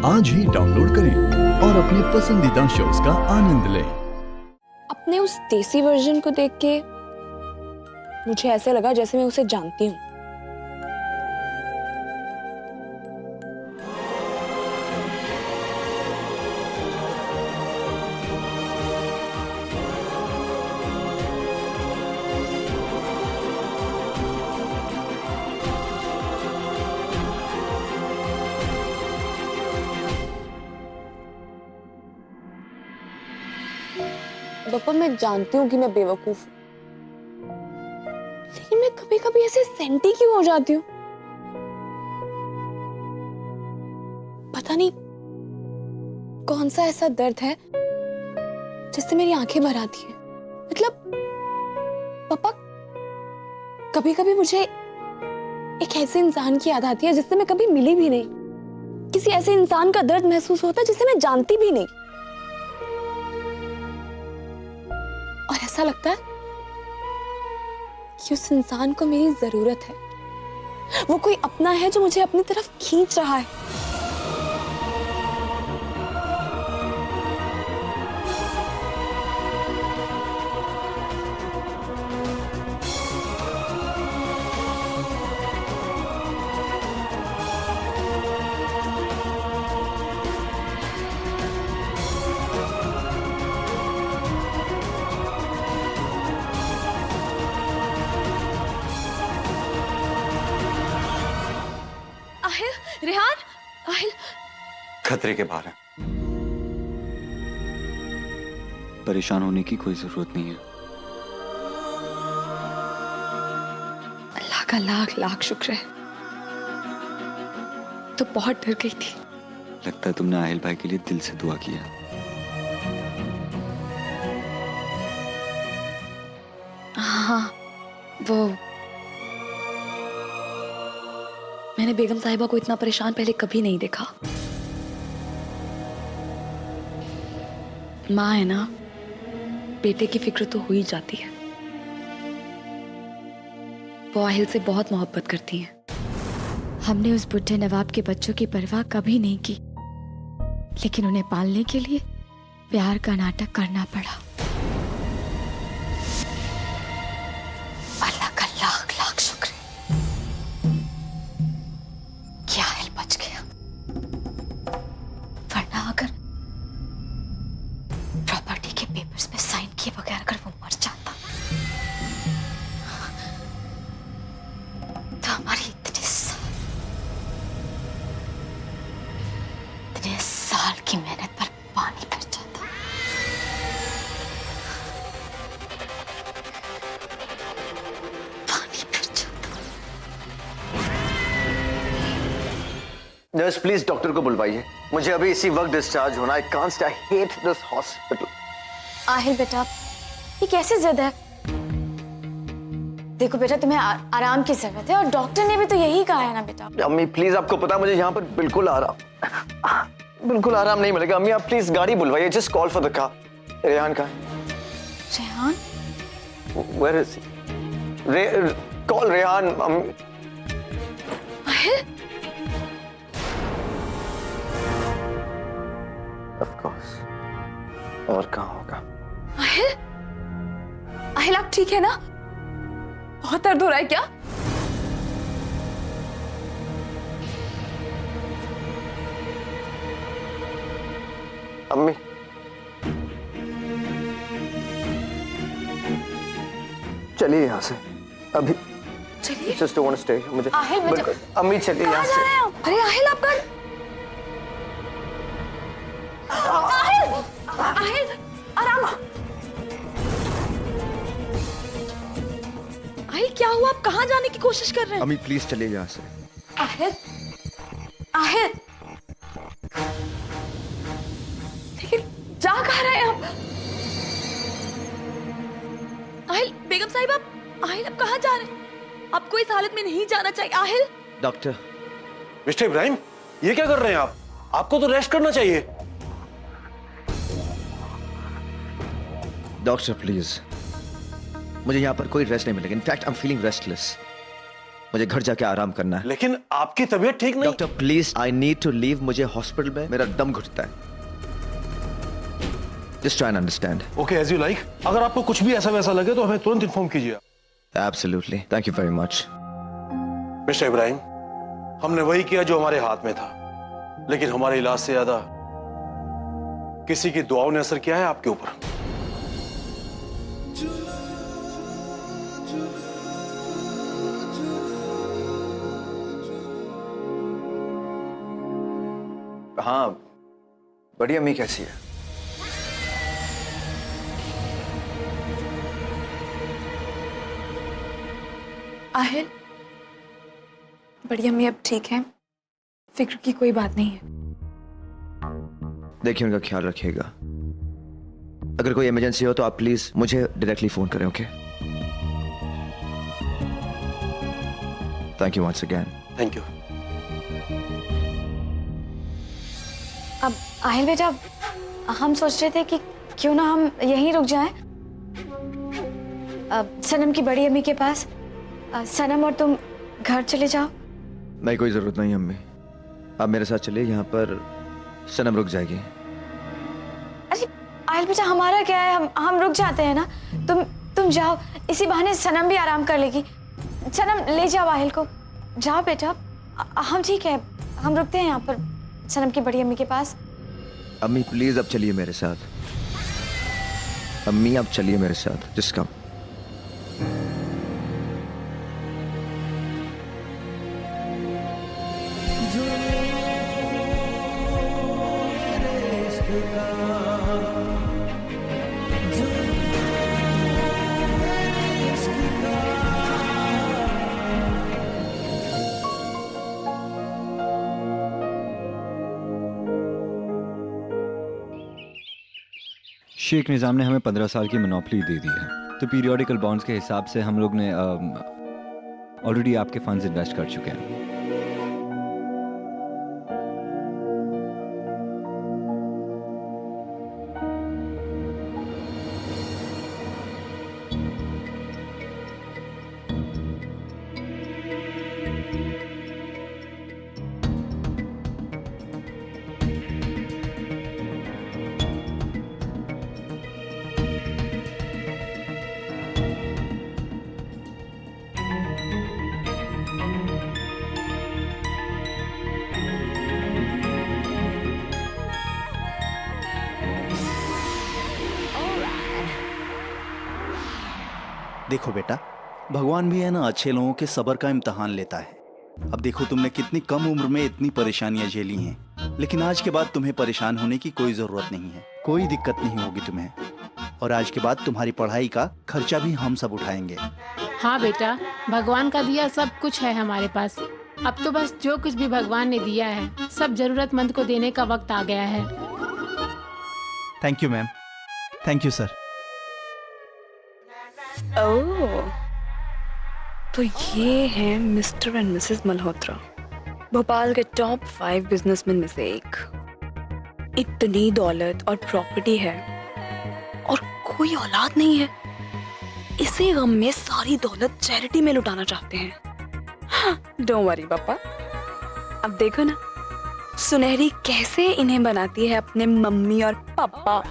आज ही डाउनलोड करें और अपने पसंदीदा शोज का आनंद लें। अपने उस देसी वर्जन को देख के मुझे ऐसे लगा जैसे मैं उसे जानती हूँ। पापा, मैं जानती हूँ कि मैं बेवकूफ हूँ, लेकिन मैं कभी कभी ऐसे सेंटी क्यों हो जाती हूँ? पता नहीं कौन सा ऐसा दर्द है जिससे मेरी आंखें भर आती हैं। मतलब पापा, कभी कभी मुझे एक ऐसे इंसान की याद आती है जिससे मैं कभी मिली भी नहीं। किसी ऐसे इंसान का दर्द महसूस होता है जिसे मैं जानती भी नहीं, और ऐसा लगता है कि उस इंसान को मेरी जरूरत है। वो कोई अपना है जो मुझे अपनी तरफ खींच रहा है। रेहान, आहिल खतरे के बाहर है। परेशान होने की कोई जरूरत नहीं है। अल्लाह का लाख लाख शुक्र है। तो बहुत डर गई थी। लगता है तुमने आहिल भाई के लिए दिल से दुआ किया। हाँ, वो मैंने बेगम साहिबा को इतना परेशान पहले कभी नहीं देखा। माँ है ना, बेटे की फिक्र तो हो ही जाती है। वो आहिल से बहुत मोहब्बत करती हैं। हमने उस बुढ़े नवाब के बच्चों की परवाह कभी नहीं की, लेकिन उन्हें पालने के लिए प्यार का नाटक करना पड़ा। अल्लाह का लाख लाख शुक्र है कि आहिल बच गया, वरना अगर प्रॉपर्टी के पेपर्स पे साइन किए बगैर अगर वो मर जाता तो हमारी इतने साल की मेहनत पर पानी फिर जाता। पानी फिर जाता। नर्स प्लीज डॉक्टर को बुलवाइए, मुझे अभी इसी वक्त डिस्चार्ज होना है। I can't stay, I hate this hospital. Aahil बेटा, ये कैसी जिद है? देखो बेटा, तुम्हें आराम की जरूरत है और डॉक्टर ने भी तो यही कहा है ना बेटा। अम्मी प्लीज, आपको पता है मुझे यहाँ पर बिल्कुल आराम नहीं मिलेगा। अम्मी आप प्लीज गाड़ी बुलवाइए। Just call for the car. Rehan कहाँ है? Rehan? Where is he? Call Rehan. अम्मी आहिल, ऑफ कोर्स, और कहाँ होगा? आहिल, आहिल आप ठीक है ना? बहुत दर्द हो रहा है क्या? अम्मी चलिए यहाँ से अभी। चलिए। Just don't want to stay. मुझे आहिल बेटा, बिल्कुल अम्मी चलिए यहाँ कहाँ जा रहे से। हैं आप? अरे आहिल आप कर। आहिल, आहिल आराम से। आहिल क्या हुआ? आप कहाँ जाने की कोशिश कर रहे हैं? अम्मी प्लीज चलिए यहाँ से। आहिल, आहिल, लेकिन जा कहाँ रहे हैं आप? आहिल, बेगम साहिब आप, आहिल आप कहाँ जा रहे हैं? आपको इस हालत में नहीं जाना चाहिए। आहिल, डॉक्टर। मिस्टर इब्राहिम, ये क्या कर रहे हैं आप? आपको तो रेस्ट करना चाहिए। डॉक्टर प्लीज, मुझे यहाँ पर कोई रेस्ट नहीं मिलेगा। In fact I am feeling restless. मुझे घर जाके आराम करना है। लेकिन आपकी तबीयत ठीक नहीं। Doctor please, I need to leave. मुझे हॉस्पिटल में मेरा दम घुटता है। Just try and understand. Okay, as you like. अगर आपको कुछ भी ऐसा वैसा लगे तो हमें तुरंत इन्फॉर्म कीजिए। Absolutely, thank you very much. Mister Ibrahim, हमने वही किया जो हमारे हाथ में था, लेकिन हमारे इलाज से ज्यादा किसी की दुआओं ने असर किया है आपके ऊपर। हाँ, बड़ी अम्मी कैसी है? आहिल, बड़ी अम्मी अब ठीक है, फिक्र की कोई बात नहीं है। देखिए, उनका ख्याल रखिएगा। अगर कोई इमरजेंसी हो तो आप प्लीज मुझे डायरेक्टली फोन करें। Okay, thank you once again. Thank you. अब आहिल बेटा, हम सोच रहे थे कि क्यों ना हम यहीं रुक जाएं, सनम की बड़ी अम्मी के पास। सनम और तुम घर चले जाओ। नहीं, कोई जरूरत नहीं अम्मी, आप मेरे साथ चलिए। यहाँ पर सनम रुक जाएगी। अरे आहिल बेटा, हमारा क्या है, हम रुक जाते हैं ना। तुम जाओ, इसी बहाने सनम भी आराम कर लेगी। सनम, ले जाओ आहिल को। जाओ बेटा, हम ठीक है, हम रुकते हैं यहाँ पर सनम की बड़ी अम्मी के पास। अम्मी प्लीज अब चलिए मेरे साथ। अम्मी अब चलिए मेरे साथ, जस्ट कम। शेख निज़ाम ने हमें 15 साल की मोनोपली दे दी है, तो पीरियोडिकल बॉन्ड्स के हिसाब से हम लोग ने ऑलरेडी आपके फंड्स इन्वेस्ट कर चुके हैं। देखो बेटा, भगवान भी है ना अच्छे लोगों के सब्र का इम्तिहान लेता है। अब देखो, तुमने कितनी कम उम्र में इतनी परेशानियां झेली हैं, लेकिन आज के बाद तुम्हें परेशान होने की कोई जरूरत नहीं है। कोई दिक्कत नहीं होगी तुम्हें, और आज के बाद तुम्हारी पढ़ाई का खर्चा भी हम सब उठाएंगे। हाँ बेटा, भगवान का दिया सब कुछ है हमारे पास। अब तो बस जो कुछ भी भगवान ने दिया है सब जरूरतमंद को देने का वक्त आ गया है। Thank you ma'am. Thank you sir. Oh, तो ये हैं mister and missus Malhotra, Bhopal के टॉप 5 बिजनेसमैन में से एक। इतनी दौलत और प्रॉपर्टी है और कोई औलाद नहीं है। इसी गम में सारी दौलत चैरिटी में लुटाना चाहते हैं। डोंट वरी पापा, अब देखो ना सुनहरी कैसे इन्हें बनाती है अपने मम्मी और पापा।